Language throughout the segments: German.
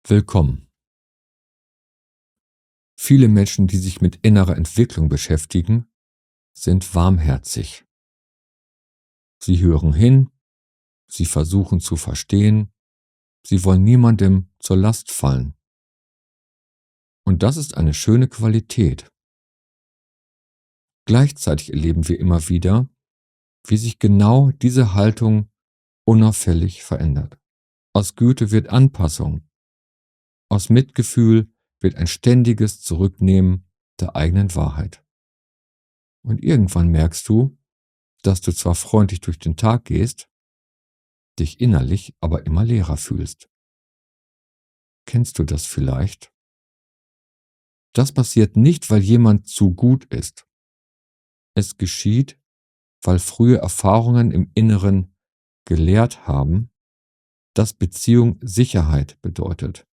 Willkommen. Viele Menschen, die sich mit innerer Entwicklung beschäftigen, sind warmherzig. Sie hören hin, sie versuchen zu verstehen, sie wollen niemandem zur Last fallen. Und das ist eine schöne Qualität. Gleichzeitig erleben wir immer wieder, wie sich genau diese Haltung unauffällig verändert. Aus Güte wird Anpassung, aus Mitgefühl wird ein ständiges Zurücknehmen der eigenen Wahrheit. Und irgendwann merkst du, dass du zwar freundlich durch den Tag gehst, dich innerlich aber immer leerer fühlst. Kennst du das vielleicht? Das passiert nicht, weil jemand zu gut ist. Es geschieht, weil frühe Erfahrungen im Inneren gelehrt haben, dass Beziehung Sicherheit bedeutet.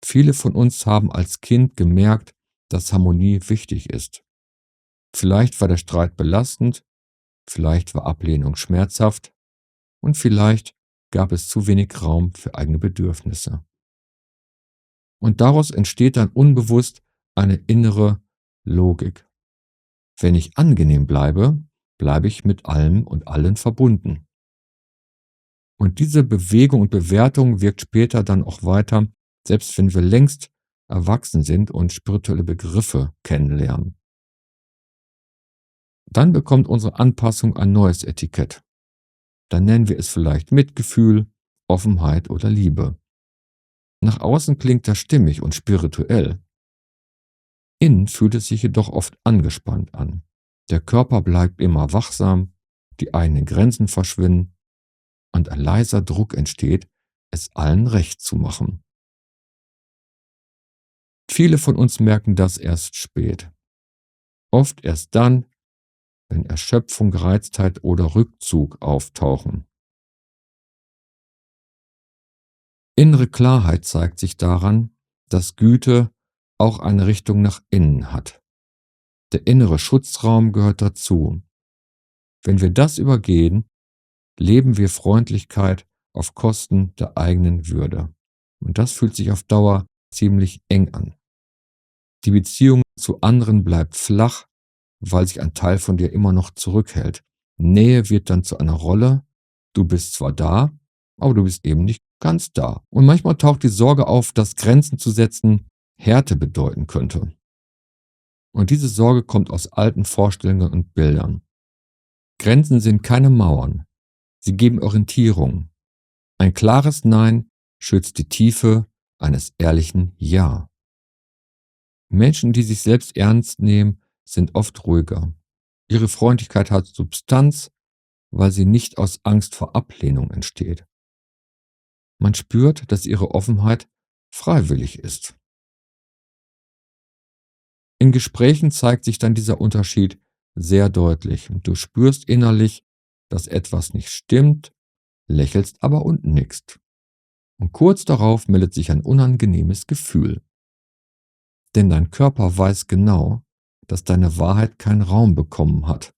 Viele von uns haben als Kind gemerkt, dass Harmonie wichtig ist. Vielleicht war der Streit belastend, vielleicht war Ablehnung schmerzhaft und vielleicht gab es zu wenig Raum für eigene Bedürfnisse. Und daraus entsteht dann unbewusst eine innere Logik. Wenn ich angenehm bleibe, bleibe ich mit allem und allen verbunden. Und diese Bewegung und Bewertung wirkt später dann auch weiter, selbst wenn wir längst erwachsen sind und spirituelle Begriffe kennenlernen. Dann bekommt unsere Anpassung ein neues Etikett. Dann nennen wir es vielleicht Mitgefühl, Offenheit oder Liebe. Nach außen klingt das stimmig und spirituell. Innen fühlt es sich jedoch oft angespannt an. Der Körper bleibt immer wachsam, die eigenen Grenzen verschwinden und ein leiser Druck entsteht, es allen recht zu machen. Viele von uns merken das erst spät. Oft erst dann, wenn Erschöpfung, Gereiztheit oder Rückzug auftauchen. Innere Klarheit zeigt sich daran, dass Güte auch eine Richtung nach innen hat. Der innere Schutzraum gehört dazu. Wenn wir das übergehen, leben wir Freundlichkeit auf Kosten der eigenen Würde. Und das fühlt sich auf Dauer ziemlich eng an. Die Beziehung zu anderen bleibt flach, weil sich ein Teil von dir immer noch zurückhält. Nähe wird dann zu einer Rolle. Du bist zwar da, aber du bist eben nicht ganz da. Und manchmal taucht die Sorge auf, dass Grenzen zu setzen Härte bedeuten könnte. Und diese Sorge kommt aus alten Vorstellungen und Bildern. Grenzen sind keine Mauern. Sie geben Orientierung. Ein klares Nein schützt die Tiefe eines ehrlichen Ja. Menschen, die sich selbst ernst nehmen, sind oft ruhiger. Ihre Freundlichkeit hat Substanz, weil sie nicht aus Angst vor Ablehnung entsteht. Man spürt, dass ihre Offenheit freiwillig ist. In Gesprächen zeigt sich dann dieser Unterschied sehr deutlich. Du spürst innerlich, dass etwas nicht stimmt, lächelst aber und nickst. Und kurz darauf meldet sich ein unangenehmes Gefühl. Denn dein Körper weiß genau, dass deine Wahrheit keinen Raum bekommen hat.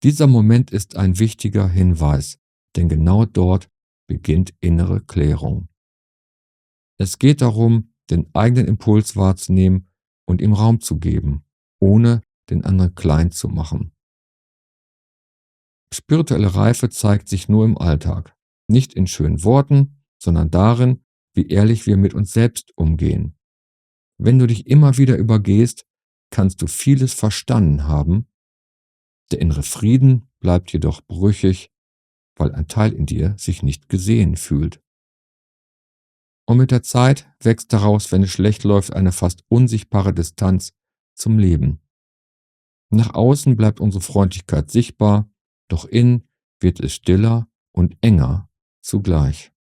Dieser Moment ist ein wichtiger Hinweis, denn genau dort beginnt innere Klärung. Es geht darum, den eigenen Impuls wahrzunehmen und ihm Raum zu geben, ohne den anderen klein zu machen. Spirituelle Reife zeigt sich nur im Alltag, nicht in schönen Worten, sondern darin, wie ehrlich wir mit uns selbst umgehen. Wenn du dich immer wieder übergehst, kannst du vieles verstanden haben. Der innere Frieden bleibt jedoch brüchig, weil ein Teil in dir sich nicht gesehen fühlt. Und mit der Zeit wächst daraus, wenn es schlecht läuft, eine fast unsichtbare Distanz zum Leben. Nach außen bleibt unsere Freundlichkeit sichtbar, doch innen wird es stiller und enger zugleich.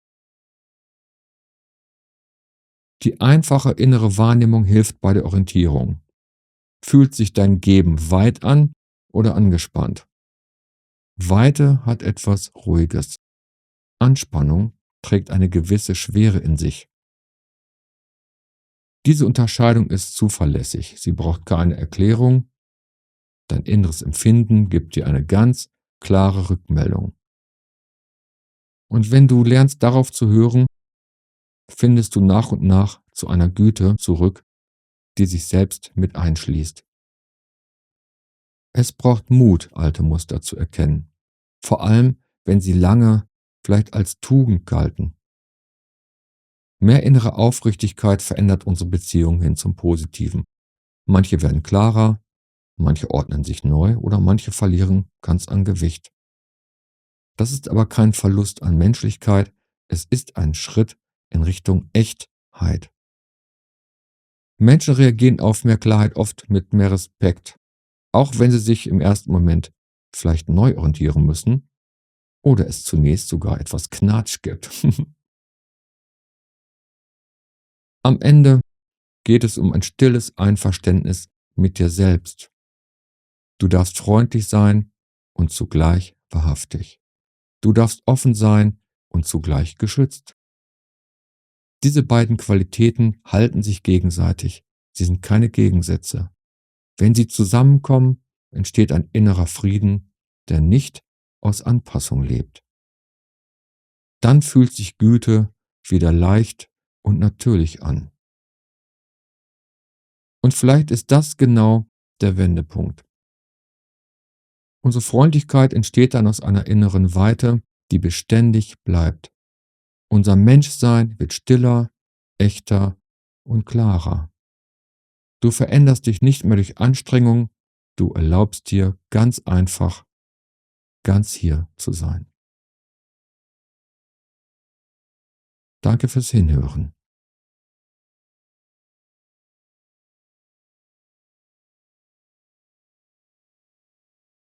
Die einfache innere Wahrnehmung hilft bei der Orientierung. Fühlt sich dein Geben weit an oder angespannt? Weite hat etwas Ruhiges. Anspannung trägt eine gewisse Schwere in sich. Diese Unterscheidung ist zuverlässig. Sie braucht keine Erklärung. Dein inneres Empfinden gibt dir eine ganz klare Rückmeldung. Und wenn du lernst, darauf zu hören, findest du nach und nach zu einer Güte zurück, die sich selbst mit einschließt. Es braucht Mut, alte Muster zu erkennen, vor allem wenn sie lange vielleicht als Tugend galten. Mehr innere Aufrichtigkeit verändert unsere Beziehung hin zum Positiven. Manche werden klarer, manche ordnen sich neu oder manche verlieren ganz an Gewicht. Das ist aber kein Verlust an Menschlichkeit, es ist ein Schritt in Richtung Echtheit. Menschen reagieren auf mehr Klarheit oft mit mehr Respekt, auch wenn sie sich im ersten Moment vielleicht neu orientieren müssen oder es zunächst sogar etwas Knatsch gibt. Am Ende geht es um ein stilles Einverständnis mit dir selbst. Du darfst freundlich sein und zugleich wahrhaftig. Du darfst offen sein und zugleich geschützt. Diese beiden Qualitäten halten sich gegenseitig. Sie sind keine Gegensätze. Wenn sie zusammenkommen, entsteht ein innerer Frieden, der nicht aus Anpassung lebt. Dann fühlt sich Güte wieder leicht und natürlich an. Und vielleicht ist das genau der Wendepunkt. Unsere Freundlichkeit entsteht dann aus einer inneren Weite, die beständig bleibt. Unser Menschsein wird stiller, echter und klarer. Du veränderst dich nicht mehr durch Anstrengung, du erlaubst dir ganz einfach, ganz hier zu sein. Danke fürs Hinhören.